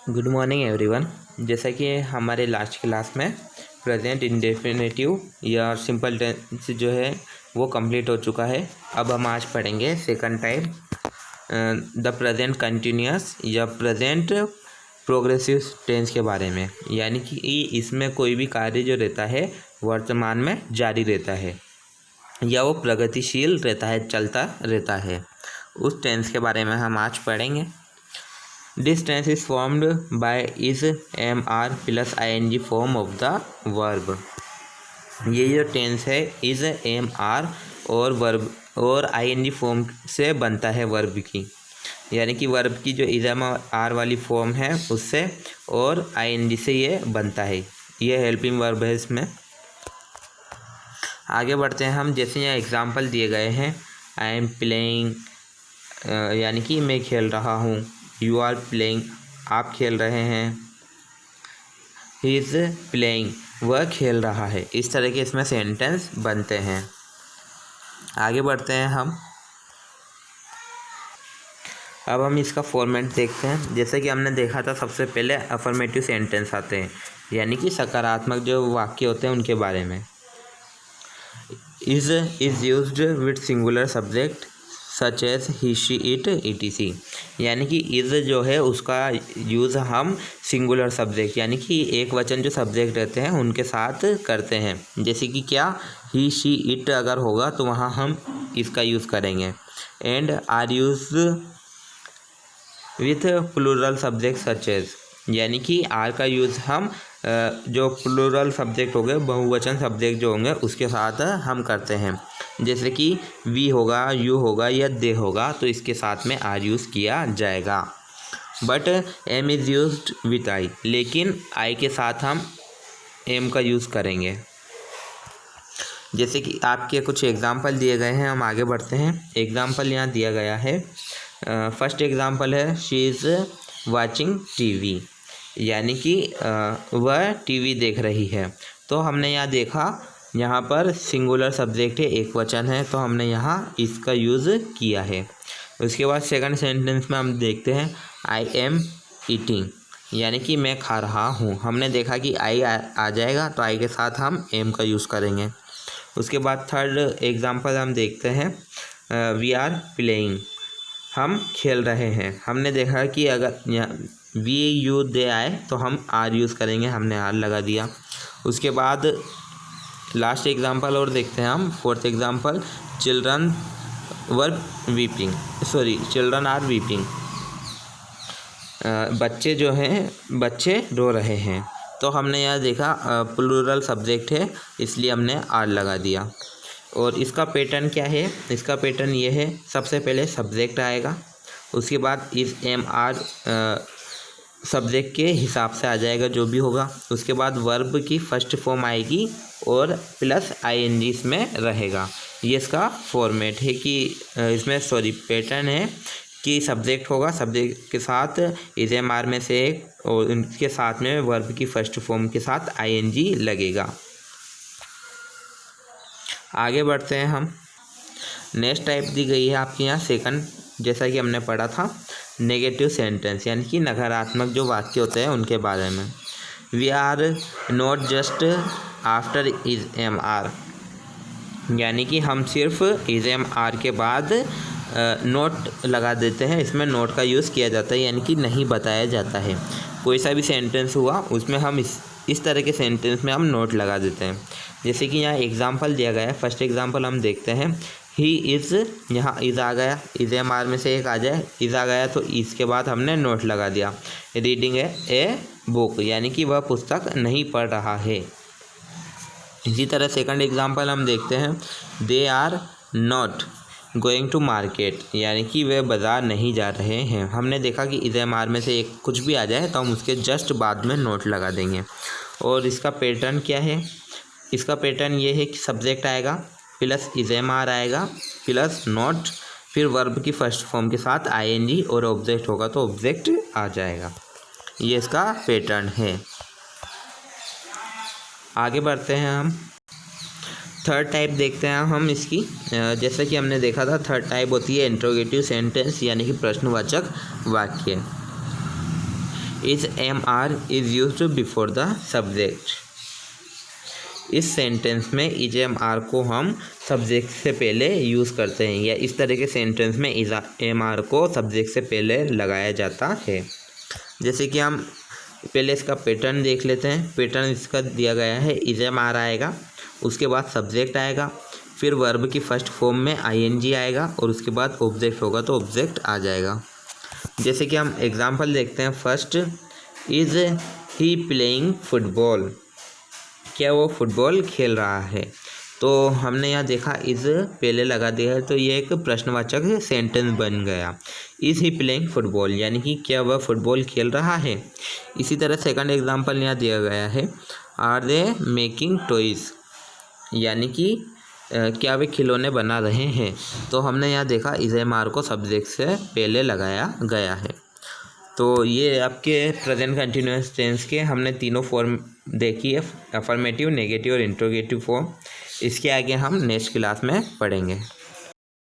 Good morning everyone. जैसा कि हमारे लास्ट क्लास में प्रेजेंट इंडेफिनेटिव या सिंपल टेंस जो है वो कंप्लीट हो चुका है। अब हम आज पढ़ेंगे second type the present continuous या प्रेजेंट प्रोग्रेसिव टेंस के बारे में। यानी कि इसमें कोई भी कार्य जो रहता है वर्तमान में जारी रहता है या वो प्रगतिशील रहता है, चलता रहता है, उस टेंस के बारे में हम आज पढ़ेंगे। This tense is formed by is mr plus ing form of the verb। ये जो टेंस है is mr और वर्ब और ing फॉर्म से बनता है वर्ब की, यानी कि वर्ब की जो is mr वाली फॉर्म है उससे और ing से ये बनता है। ये हेल्पिंग वर्ब है। इसमें आगे बढ़ते हैं हम। जैसे यहाँ एग्जांपल दिए गए हैं, आई एम प्लेइंग यानी कि मैं खेल रहा हूँ, यू आर प्लेइंग आप खेल रहे हैं, ही इज़ प्लेइंग वह खेल रहा है। इस तरह के इसमें सेंटेंस बनते हैं। आगे बढ़ते हैं हम। अब हम इसका फॉर्मेट देखते हैं। जैसे कि हमने देखा था, सबसे पहले अफर्मेटिव सेंटेंस आते हैं, यानी कि सकारात्मक जो वाक्य होते हैं उनके बारे में। Is used with singular subject such as he she it etc। यानी कि इज़ जो है उसका यूज़ हम सिंगुलर सब्जेक्ट यानी कि एक वचन जो सब्जेक्ट रहते हैं उनके साथ करते हैं। जैसे कि क्या, ही शी इट अगर होगा तो वहाँ हम इसका यूज़ करेंगे। And are use with plural subject such as, यानी कि आर का यूज़ हम जो प्लूरल सब्जेक्ट हो गए, बहुवचन सब्जेक्ट जो होंगे उसके साथ हम करते हैं। जैसे कि वी होगा, यू होगा या दे होगा तो इसके साथ में आर यूज़ किया जाएगा। But am is used with I, लेकिन आई के साथ हम एम का यूज़ करेंगे। जैसे कि आपके कुछ एग्जाम्पल दिए गए हैं, हम आगे बढ़ते हैं। एग्जाम्पल यहाँ दिया गया है। फर्स्ट एग्जाम्पल है शी इज़ वाचिंग टीवी, यानी कि वह टीवी देख रही है। तो हमने यहाँ देखा, यहाँ पर सिंगुलर सब्जेक्ट है, एक वचन है, तो हमने यहाँ इसका यूज़ किया है। उसके बाद सेकंड सेंटेंस में हम देखते हैं आई एम ईटिंग, यानी कि मैं खा रहा हूँ। हमने देखा कि आई आ जाएगा तो आई के साथ हम एम का यूज़ करेंगे। उसके बाद थर्ड एग्जांपल हम देखते हैं वी आर प्लेइंग, हम खेल रहे हैं। हमने देखा कि अगर वी यू दे आए तो हम आर यूज़ करेंगे, हमने आर लगा दिया। उसके बाद लास्ट एग्जांपल और देखते हैं हम, fourth example children are weeping, बच्चे जो हैं बच्चे रो रहे हैं। तो हमने यहाँ देखा प्लूरल सब्जेक्ट है इसलिए हमने आर लगा दिया। और इसका पैटर्न क्या है? इसका पैटर्न ये है, सबसे पहले सब्जेक्ट आएगा, उसके बाद इस एम आर सब्जेक्ट के हिसाब से आ जाएगा जो भी होगा। उसके बाद वर्ब की फर्स्ट फॉर्म आएगी और प्लस ing इसमें रहेगा। ये इसका फॉर्मेट है कि इसमें पैटर्न है कि सब्जेक्ट होगा, सब्जेक्ट के साथ इज एम आर में से एक और उनके साथ में वर्ब की फर्स्ट फॉर्म के साथ ing लगेगा। आगे बढ़ते हैं हम। नेक्स्ट टाइप दी गई है आपके यहाँ सेकंड, जैसा कि हमने पढ़ा था नेगेटिव सेंटेंस, यानी कि नकारात्मक जो वाक्य होते हैं उनके बारे में। We are not just after is am are, यानी कि हम सिर्फ इज एम आर के बाद नोट लगा देते हैं। इसमें नोट का यूज़ किया जाता है, यानी कि नहीं बताया जाता है। कोई सा भी सेंटेंस हुआ उसमें हम इस तरह के सेंटेंस में हम नोट लगा देते हैं। जैसे कि यहाँ एग्जांपल दिया गया है। फर्स्ट एग्जांपल हम देखते हैं, ही इज़, यहाँ इज़ आ गया, इज़ एम आर में से एक आ जाए, इज़ आ गया तो इसके बाद हमने नोट लगा दिया। रीडिंग ए बुक, यानी कि वह पुस्तक नहीं पढ़ रहा है। इसी तरह सेकंड एग्जांपल हम देखते हैं, they are not going to market, यानी कि वे बाज़ार नहीं जा रहे हैं। हमने देखा कि इज़ एम आर में से एक कुछ भी आ जाए तो हम उसके जस्ट बाद में नोट लगा देंगे। और इसका पैटर्न क्या है? इसका पैटर्न ये है कि सब्जेक्ट आएगा प्लस इज एम आर आएगा प्लस नोट, फिर वर्ब की फर्स्ट फॉर्म के साथ ing और ऑब्जेक्ट होगा तो ऑब्जेक्ट आ जाएगा। ये इसका पैटर्न है। आगे बढ़ते हैं हम। थर्ड टाइप देखते हैं हम इसकी। जैसा कि हमने देखा था, थर्ड टाइप होती है इंट्रोगेटिव सेंटेंस, यानी कि प्रश्नवाचक वाक्य। Is am are is used before the subject. इस सेंटेंस में इज एम आर को हम सब्जेक्ट से पहले यूज़ करते हैं, या इस तरह के सेंटेंस में इज एम आर को सब्जेक्ट से पहले लगाया जाता है। जैसे कि हम पहले इसका पैटर्न देख लेते हैं। पैटर्न इसका दिया गया है, इज एम आर आएगा, उसके बाद सब्जेक्ट आएगा, फिर वर्ब की फर्स्ट फॉर्म में आईएनजी आएगा, और उसके बाद ऑब्जेक्ट होगा तो ऑब्जेक्ट आ जाएगा। जैसे कि हम एग्जांपल देखते हैं। First, is he playing football, क्या वो फुटबॉल खेल रहा है। तो हमने यहाँ देखा इज़ पहले लगा दिया है, तो ये एक प्रश्नवाचक सेंटेंस बन गया। इज़ ही प्लेइंग फुटबॉल, यानी कि क्या वह फुटबॉल खेल रहा है। इसी तरह सेकंड एग्जांपल यहाँ दिया गया है, आर दे मेकिंग टॉयज़, यानी कि क्या वे खिलौने बना रहे हैं। तो हमने यहाँ देखा इज एम आर को सब्जेक्ट से पहले लगाया गया है। तो ये आपके प्रेजेंट कंटिन्यूअस टेंस के हमने तीनों फॉर्म देखी है, अफर्मेटिव, नेगेटिव और इंट्रोगेटिव फॉर्म। इसके आगे हम नेक्स्ट क्लास में पढ़ेंगे।